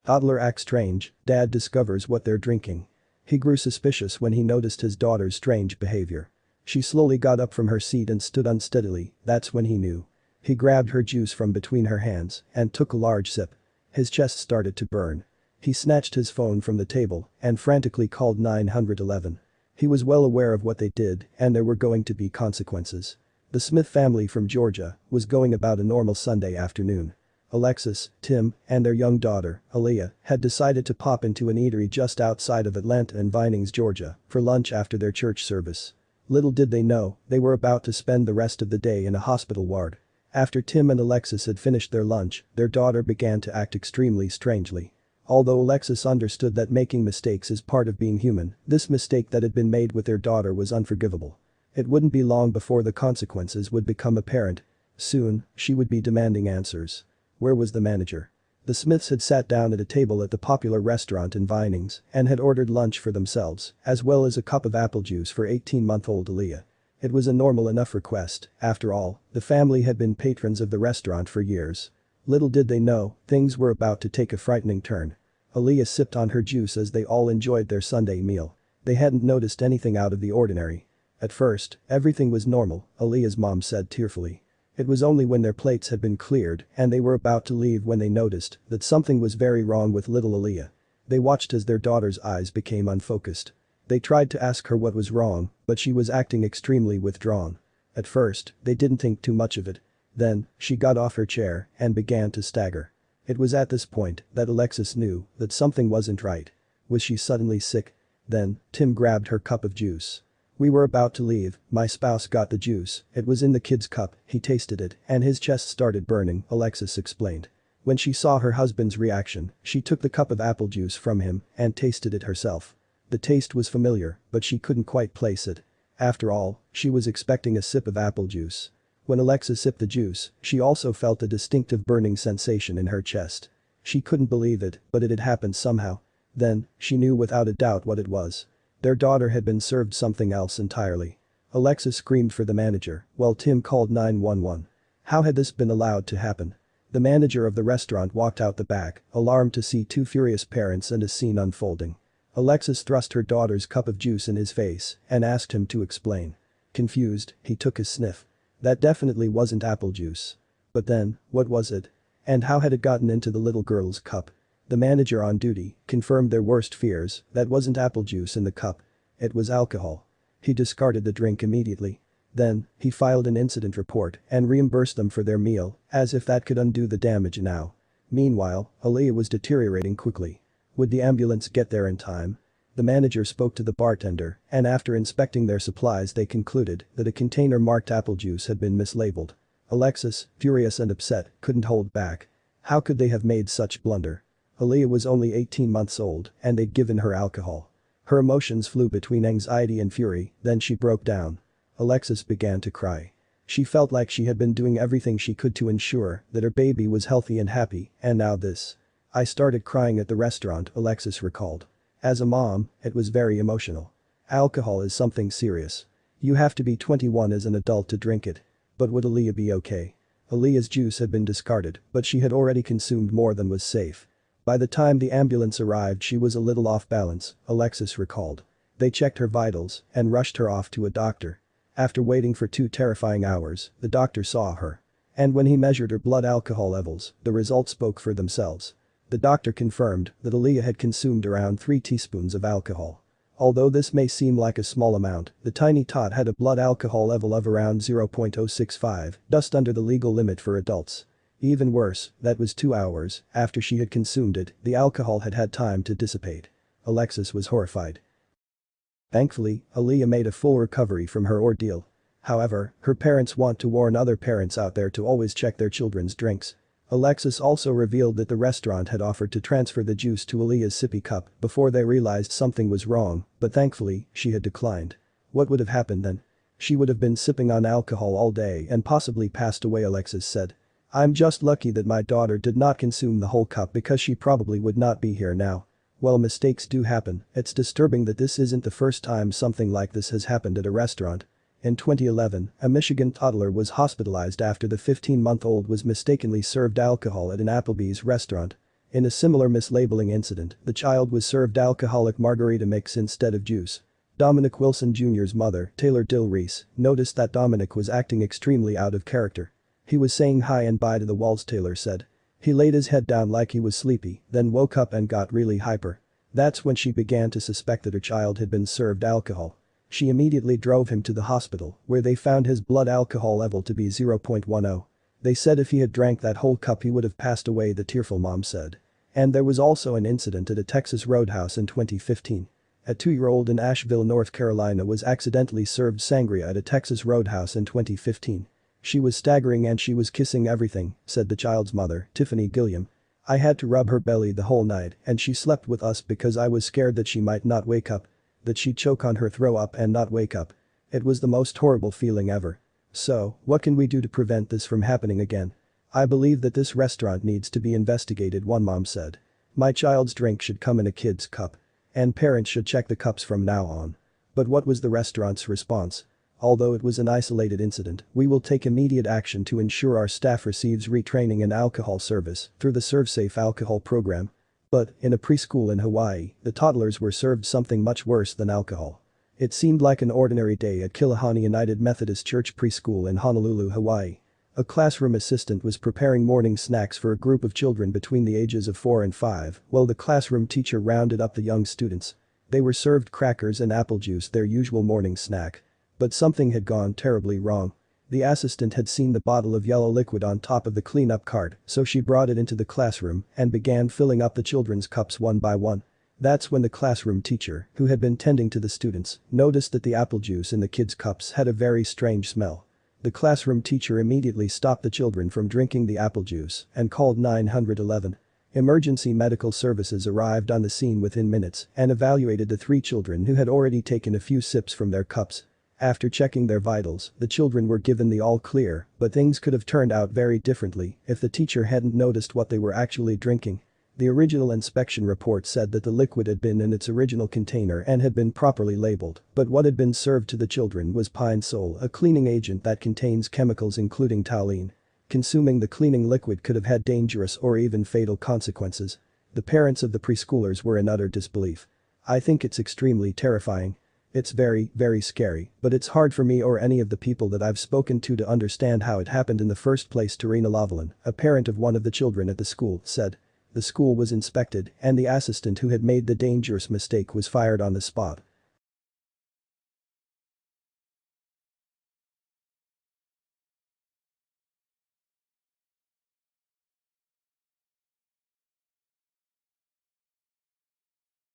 Toddler acts strange, dad discovers what they're drinking. He grew suspicious when he noticed his daughter's strange behavior. She slowly got up from her seat and stood unsteadily, that's when he knew. He grabbed her juice from between her hands and took a large sip. His chest started to burn. He snatched his phone from the table and frantically called 911. He was well aware of what they did and there were going to be consequences. The Smith family from Georgia was going about a normal Sunday afternoon. Alexis, Tim, and their young daughter, Aaliyah, had decided to pop into an eatery just outside of Atlanta in Vinings, Georgia, for lunch after their church service. Little did they know, they were about to spend the rest of the day in a hospital ward. After Tim and Alexis had finished their lunch, their daughter began to act extremely strangely. Although Alexis understood that making mistakes is part of being human, this mistake that had been made with their daughter was unforgivable. It wouldn't be long before the consequences would become apparent. Soon, she would be demanding answers. Where was the manager? The Smiths had sat down at a table at the popular restaurant in Vinings and had ordered lunch for themselves, as well as a cup of apple juice for 18-month-old Aaliyah. It was a normal enough request, after all, the family had been patrons of the restaurant for years. Little did they know, things were about to take a frightening turn. Aaliyah sipped on her juice as they all enjoyed their Sunday meal. They hadn't noticed anything out of the ordinary. At first, everything was normal, Aaliyah's mom said tearfully. It was only when their plates had been cleared and they were about to leave when they noticed that something was very wrong with little Aaliyah. They watched as their daughter's eyes became unfocused. They tried to ask her what was wrong, but she was acting extremely withdrawn. At first, they didn't think too much of it. Then, she got off her chair and began to stagger. It was at this point that Alexis knew that something wasn't right. Was she suddenly sick? Then, Tim grabbed her cup of juice. We were about to leave, my spouse got the juice, it was in the kid's cup, he tasted it, and his chest started burning, Alexis explained. When she saw her husband's reaction, she took the cup of apple juice from him and tasted it herself. The taste was familiar, but she couldn't quite place it. After all, she was expecting a sip of apple juice. When Alexis sipped the juice, she also felt a distinctive burning sensation in her chest. She couldn't believe it, but it had happened somehow. Then, she knew without a doubt what it was. Their daughter had been served something else entirely. Alexis screamed for the manager, while Tim called 911. How had this been allowed to happen? The manager of the restaurant walked out the back, alarmed to see two furious parents and a scene unfolding. Alexis thrust her daughter's cup of juice in his face and asked him to explain. Confused, he took a sniff. That definitely wasn't apple juice. But then, what was it? And how had it gotten into the little girl's cup? The manager on duty confirmed their worst fears, that wasn't apple juice in the cup. It was alcohol. He discarded the drink immediately. Then, he filed an incident report and reimbursed them for their meal, as if that could undo the damage now. Meanwhile, Aaliyah was deteriorating quickly. Would the ambulance get there in time? The manager spoke to the bartender, and after inspecting their supplies they concluded that a container marked apple juice had been mislabeled. Alexis, furious and upset, couldn't hold back. How could they have made such blunder? Aaliyah was only 18 months old and they'd given her alcohol. Her emotions flew between anxiety and fury, then she broke down. Alexis began to cry. She felt like she had been doing everything she could to ensure that her baby was healthy and happy, and now this. I started crying at the restaurant, Alexis recalled. As a mom, it was very emotional. Alcohol is something serious. You have to be 21 as an adult to drink it. But would Aaliyah be okay? Aaliyah's juice had been discarded, but she had already consumed more than was safe. By the time the ambulance arrived she was a little off balance, Alexis recalled. They checked her vitals and rushed her off to a doctor. After waiting for 2 terrifying hours, the doctor saw her. And when he measured her blood alcohol levels, the results spoke for themselves. The doctor confirmed that Aaliyah had consumed around 3 teaspoons of alcohol. Although this may seem like a small amount, the tiny tot had a blood alcohol level of around 0.065, just under the legal limit for adults. Even worse, that was 2 hours after she had consumed it, the alcohol had had time to dissipate. Alexis was horrified. Thankfully, Aaliyah made a full recovery from her ordeal. However, her parents want to warn other parents out there to always check their children's drinks. Alexis also revealed that the restaurant had offered to transfer the juice to Aaliyah's sippy cup before they realized something was wrong, but thankfully, she had declined. What would have happened then? She would have been sipping on alcohol all day and possibly passed away, Alexis said. I'm just lucky that my daughter did not consume the whole cup because she probably would not be here now. Well, mistakes do happen, it's disturbing that this isn't the first time something like this has happened at a restaurant. In 2011, a Michigan toddler was hospitalized after the 15-month-old was mistakenly served alcohol at an Applebee's restaurant. In a similar mislabeling incident, the child was served alcoholic margarita mix instead of juice. Dominic Wilson Jr.'s mother, Taylor Dill Reese, noticed that Dominic was acting extremely out of character. He was saying hi and bye to the walls, Taylor said. He laid his head down like he was sleepy, then woke up and got really hyper. That's when she began to suspect that her child had been served alcohol. She immediately drove him to the hospital, where they found his blood alcohol level to be 0.10. They said if he had drank that whole cup he would have passed away, the tearful mom said. And there was also an incident at a Texas roadhouse in 2015. A 2-year-old in Asheville, North Carolina was accidentally served sangria at a Texas roadhouse in 2015. She was staggering and she was kissing everything, said the child's mother, Tiffany Gilliam. I had to rub her belly the whole night and she slept with us because I was scared that she might not wake up. That she'd choke on her throw up and not wake up. It was the most horrible feeling ever. So, what can we do to prevent this from happening again? I believe that this restaurant needs to be investigated, one mom said. My child's drink should come in a kid's cup. And parents should check the cups from now on. But what was the restaurant's response? Although it was an isolated incident, we will take immediate action to ensure our staff receives retraining in alcohol service through the ServeSafe alcohol program. But, in a preschool in Hawaii, the toddlers were served something much worse than alcohol. It seemed like an ordinary day at Kilahani United Methodist Church Preschool in Honolulu, Hawaii. A classroom assistant was preparing morning snacks for a group of children between the ages of 4 and 5, while the classroom teacher rounded up the young students. They were served crackers and apple juice, their usual morning snack. But something had gone terribly wrong. The assistant had seen the bottle of yellow liquid on top of the cleanup cart, so she brought it into the classroom and began filling up the children's cups one by one. That's when the classroom teacher, who had been tending to the students, noticed that the apple juice in the kids' cups had a very strange smell. The classroom teacher immediately stopped the children from drinking the apple juice and called 911. Emergency medical services arrived on the scene within minutes and evaluated the 3 children who had already taken a few sips from their cups. After checking their vitals, the children were given the all clear, but things could have turned out very differently if the teacher hadn't noticed what they were actually drinking. The original inspection report said that the liquid had been in its original container and had been properly labeled, but what had been served to the children was pine sol, a cleaning agent that contains chemicals including toluene. Consuming the cleaning liquid could have had dangerous or even fatal consequences. The parents of the preschoolers were in utter disbelief. I think it's extremely terrifying. It's very, very scary, but it's hard for me or any of the people that I've spoken to understand how it happened in the first place, Tarina Loveland, a parent of one of the children at the school, said. The school was inspected and the assistant who had made the dangerous mistake was fired on the spot.